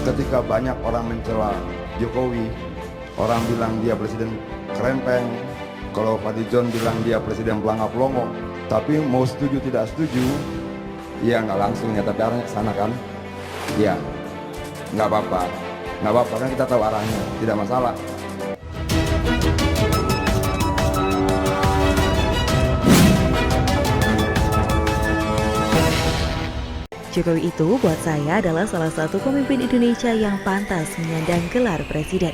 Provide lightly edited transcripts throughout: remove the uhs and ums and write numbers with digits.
ketika banyak orang mencela Jokowi, orang bilang dia presiden kerempeng, kalau Fadlizon bilang dia presiden pelangap longo, tapi mau setuju tidak setuju, ya nggak langsung ya, tapi arahnya ke sana kan, ya nggak apa-apa kan, kita tahu arahnya, tidak masalah. Jokowi itu buat saya adalah salah satu pemimpin Indonesia yang pantas menyandang gelar presiden.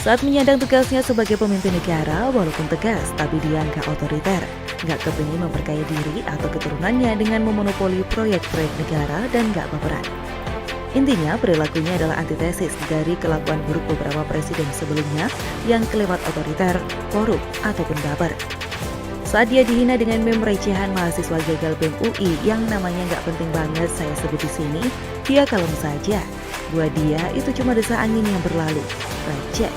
Saat menyandang tugasnya sebagai pemimpin negara, walaupun tegas, tapi dia nggak otoriter, nggak kepingin memperkaya diri atau keturunannya dengan memonopoli proyek-proyek negara dan nggak baperan. Intinya, perilakunya adalah antitesis dari kelakuan buruk beberapa presiden sebelumnya yang kelewat otoriter, korup, ataupun baper. Saat dia dihina dengan meme recehan mahasiswa gagal BEM UI yang namanya nggak penting banget saya sebut di sini, dia kalem saja. Buat dia itu cuma desa angin yang berlalu. Receh,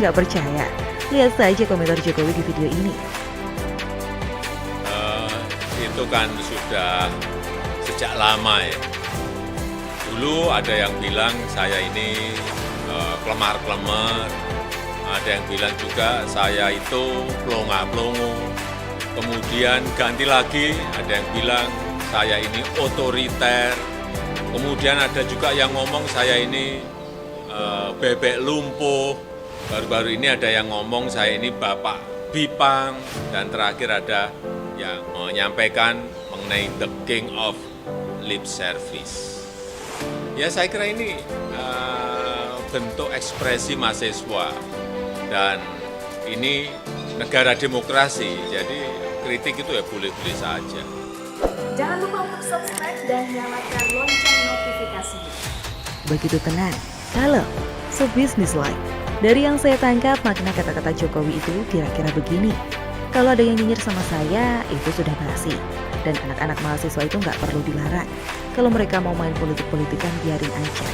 nggak percaya? Lihat saja komentar Jokowi di video ini. Itu kan sudah sejak lama ya. Dulu ada yang bilang saya ini kelemar-kelemar, ada yang bilang juga saya itu pelongo-pelongo. Kemudian ganti lagi, ada yang bilang saya ini otoriter. Kemudian ada juga yang ngomong saya ini bebek lumpuh. Baru-baru ini ada yang ngomong saya ini bapak bipang. Dan terakhir ada yang menyampaikan mengenai the king of lip service. Ya saya kira ini bentuk ekspresi mahasiswa. Dan ini negara demokrasi, jadi kritik itu ya boleh-boleh saja. Jangan lupa untuk subscribe dan nyalakan lonceng notifikasinya. Begitu tenang, kalem, so business-like. Dari yang saya tangkap, makna kata-kata Jokowi itu kira-kira begini. Kalau ada yang nyinyir sama saya, itu sudah basi. Dan anak-anak mahasiswa itu nggak perlu dilarang. Kalau mereka mau main politik-politikan, biarin aja.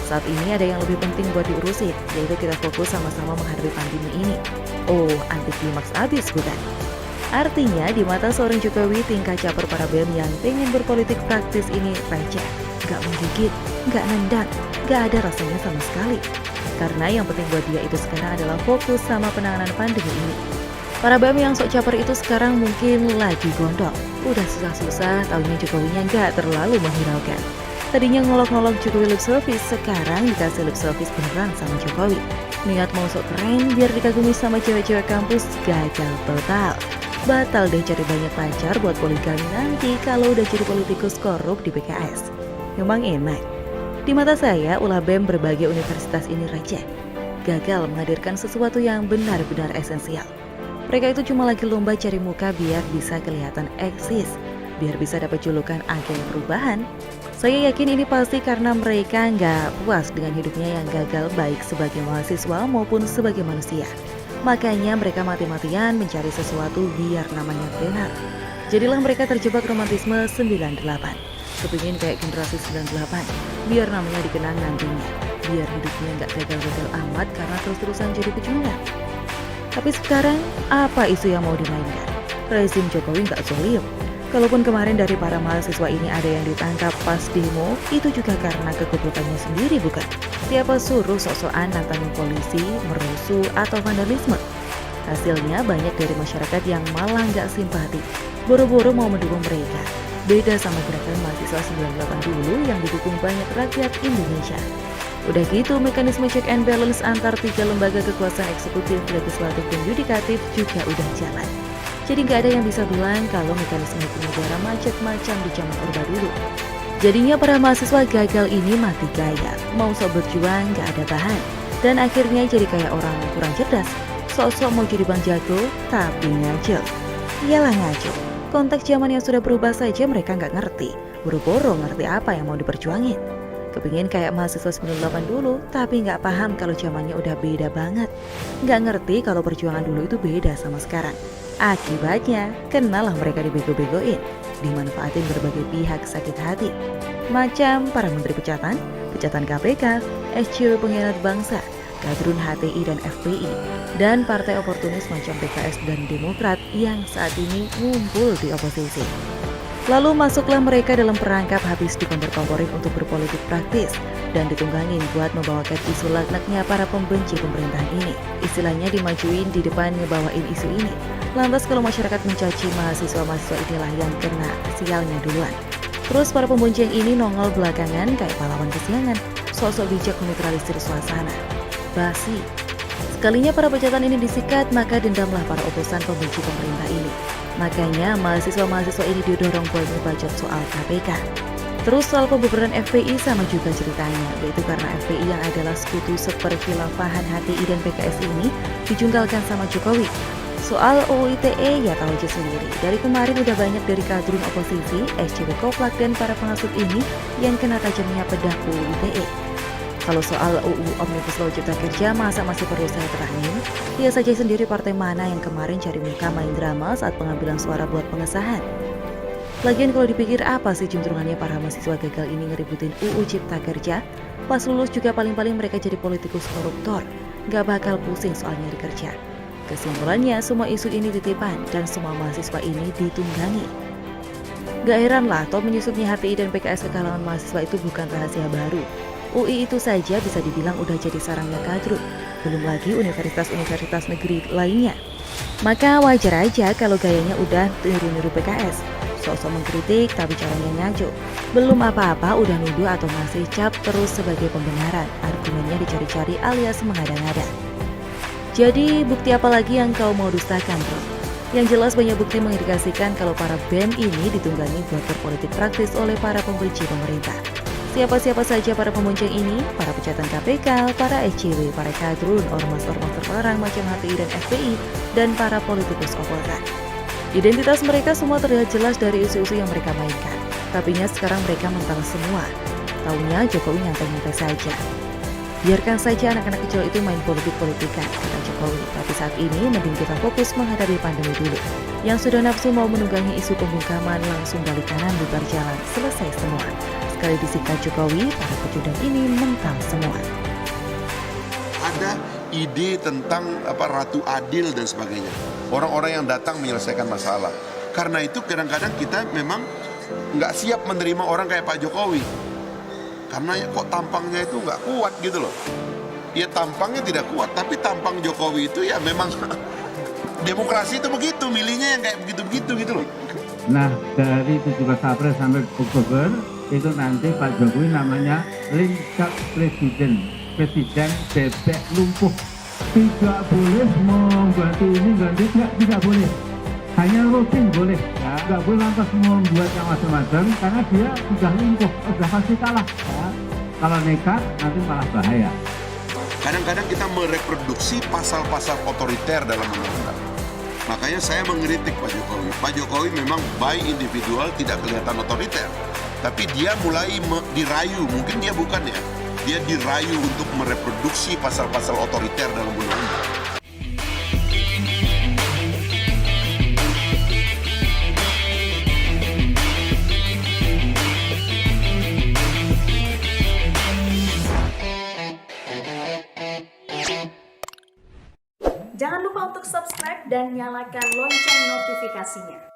Saat ini ada yang lebih penting buat diurusin, yaitu kita fokus sama-sama menghadapi pandemi ini. Oh, anti klimaks abis bukan? Artinya, di mata seorang Jokowi, tingkah caper para BEM yang pengen berpolitik praktis ini receh, nggak menggigit, nggak nendang, nggak ada rasanya sama sekali. Karena yang penting buat dia itu sekarang adalah fokus sama penanganan pandemi ini. Para BEM yang sok caper itu sekarang mungkin lagi gondok. Udah susah-susah, taunya Jokowinya nggak terlalu menghiraukan. Tadinya ngolok-ngolok Jokowi lip service, sekarang dikasih lip service beneran sama Jokowi. Niat mau sok keren biar dikagumi sama cewek-cewek kampus, gagal total. Batal deh cari banyak pacar buat poligami nanti kalau udah jadi politikus korup di PKS. Memang enak. Di mata saya, ulah BEM berbagai universitas ini receh. Gagal menghadirkan sesuatu yang benar-benar esensial. Mereka itu cuma lagi lomba cari muka biar bisa kelihatan eksis, biar bisa dapat julukan agen perubahan. Saya yakin ini pasti karena mereka nggak puas dengan hidupnya yang gagal baik sebagai mahasiswa maupun sebagai manusia. Makanya mereka mati-matian mencari sesuatu biar namanya benar. Jadilah mereka terjebak romantisme 98. Kepingin kayak generasi 98, biar namanya dikenang nantinya. Biar hidupnya nggak gagal-gagal amat karena terus-terusan jadi pecundang. Tapi sekarang, apa isu yang mau dimainkan? Rezim Jokowi nggak zolim. Kalaupun kemarin dari para mahasiswa ini ada yang ditangkap pas demo, itu juga karena kegoblokannya sendiri bukan? Siapa suruh sok-sokan nantangin polisi, merusuh, atau vandalisme? Hasilnya banyak dari masyarakat yang malah nggak simpati, boro-boro mau mendukung mereka. Beda sama gerakan mahasiswa 98 dulu yang didukung banyak rakyat Indonesia. Udah gitu, mekanisme check and balance antar tiga lembaga kekuasaan eksekutif, legislatif, dan yudikatif juga udah jalan. Jadi nggak ada yang bisa bilang kalau mekanisme hukum negara macet-macam di zaman Orde dulu. Jadinya para mahasiswa gagal ini mati gaya, mau sok berjuang nggak ada bahan. Dan akhirnya jadi kayak orang kurang cerdas, sok-sok mau jadi bang jago, tapi ngaco. Iyalah ngaco, konteks zaman yang sudah berubah saja mereka nggak ngerti. Boro-boro ngerti apa yang mau diperjuangin. Kepingin kayak mahasiswa 98 dulu, tapi nggak paham kalau zamannya udah beda banget. Nggak ngerti kalau perjuangan dulu itu beda sama sekarang. Akibatnya, kenalah mereka dibego-begoin, dimanfaatin berbagai pihak sakit hati. Macam para menteri pecatan KPK, SJW pengkhianat bangsa, kadrun HTI dan FPI, dan partai oportunis macam PKS dan Demokrat yang saat ini ngumpul di oposisi. Lalu masuklah mereka dalam perangkap habis dikompor-komporin untuk berpolitik praktis dan ditunggangin buat membawakan isu laknatnya para pembenci pemerintahan ini. Istilahnya dimajuin di depan ngebawain isu ini. Lantas kalau masyarakat mencaci mahasiswa-mahasiswa inilah yang kena sialnya duluan. Terus para pembenci yang ini nongol belakangan kayak pahlawan kesiangan, sosok bijak menetralisir suasana. Basi. Sekalinya para bejatan ini disikat, maka dendamlah para oposan pembenci pemerintah ini. Makanya mahasiswa-mahasiswa ini didorong buat ngebacot soal KPK. Terus soal pembubaran FPI sama juga ceritanya, yaitu karena FPI yang adalah sekutu seperkhilafahan HTI dan PKS ini dijungkalkan sama Jokowi. Soal UU ITE ya tahu aja sendiri, dari kemarin udah banyak dari kadrun oposisi, SJW Koplak dan para pengasut ini yang kena tajamnya pedang UU ITE. Kalau soal UU Omnibus Law Cipta Kerja masa masih perlu saya terangin? Lihat saja sendiri partai mana yang kemarin cari muka main drama saat pengambilan suara buat pengesahan. Lagian kalau dipikir apa sih juntrungannya para mahasiswa gagal ini ngeributin UU Cipta Kerja? Pas lulus juga paling-paling mereka jadi politikus koruptor, gak bakal pusing soal nyari kerja. Kesimpulannya semua isu ini titipan dan semua mahasiswa ini ditunggangi. Gak heran lah, toh menyusupnya HTI dan PKS ke kalangan mahasiswa itu bukan rahasia baru. UI itu saja bisa dibilang udah jadi sarangnya kadrun, belum lagi universitas-universitas negeri lainnya. Maka wajar aja kalau gayanya udah niru-niru PKS, sok-sok mengkritik tapi caranya ngaco. Belum apa-apa udah nuduh atau ngasih cap terus sebagai pembenaran, argumennya dicari-cari alias mengada-ngada. Jadi bukti apa lagi yang kau mau dustakan, bro? Yang jelas banyak bukti mengindikasikan kalau para BEM ini ditunggangi buat berpolitik praktis oleh para pembenci pemerintah. Siapa-siapa saja para pembonceng ini, para pejabat KPK, para SJW, para kadrun, ormas-ormas terlarang macam HTI dan FPI, dan para politikus oposan. Identitas mereka semua terlihat jelas dari isu-isu yang mereka mainkan. Tapinya sekarang mereka mental semua. Taunya Jokowi nyantai-nyantai saja. Biarkan saja anak-anak kecil itu main politik-politikan, kata Jokowi. Tapi saat ini mending kita fokus menghadapi pandemi dulu. Yang sudah nafsu mau menunggangi isu pembungkaman langsung balik kanan bubar jalan, selesai semua. Sekali disikat Jokowi, para pecundang ini mental semua. Ada ide tentang Ratu Adil dan sebagainya. Orang-orang yang datang menyelesaikan masalah. Karena itu kadang-kadang kita memang nggak siap menerima orang kayak Pak Jokowi. Karena kok tampangnya itu nggak kuat gitu loh. Ya tampangnya tidak kuat, tapi tampang Jokowi itu ya memang demokrasi itu begitu, milihnya yang kayak begitu-begitu gitu loh. Nah, dari 17 April sampai Oktober itu nanti Pak Jokowi namanya lincah presiden bebek lumpuh. Tidak boleh mengganti ini, ganti tidak boleh. Hanya rutin boleh, ya. Nggak boleh lantas membuat yang macam-macam karena dia sudah lumpuh, sudah pasti kalah. Ya. Kalau nekat nanti malah bahaya. Kadang-kadang kita mereproduksi pasal-pasal otoriter dalam undang-undang. Makanya saya mengkritik Pak Jokowi. Pak Jokowi memang by individual tidak kelihatan otoriter. Tapi dia mulai dirayu, mungkin dia bukan ya. Dia dirayu untuk mereproduksi pasal-pasal otoriter dalam undang-undang. Jangan lupa untuk subscribe dan nyalakan lonceng notifikasinya.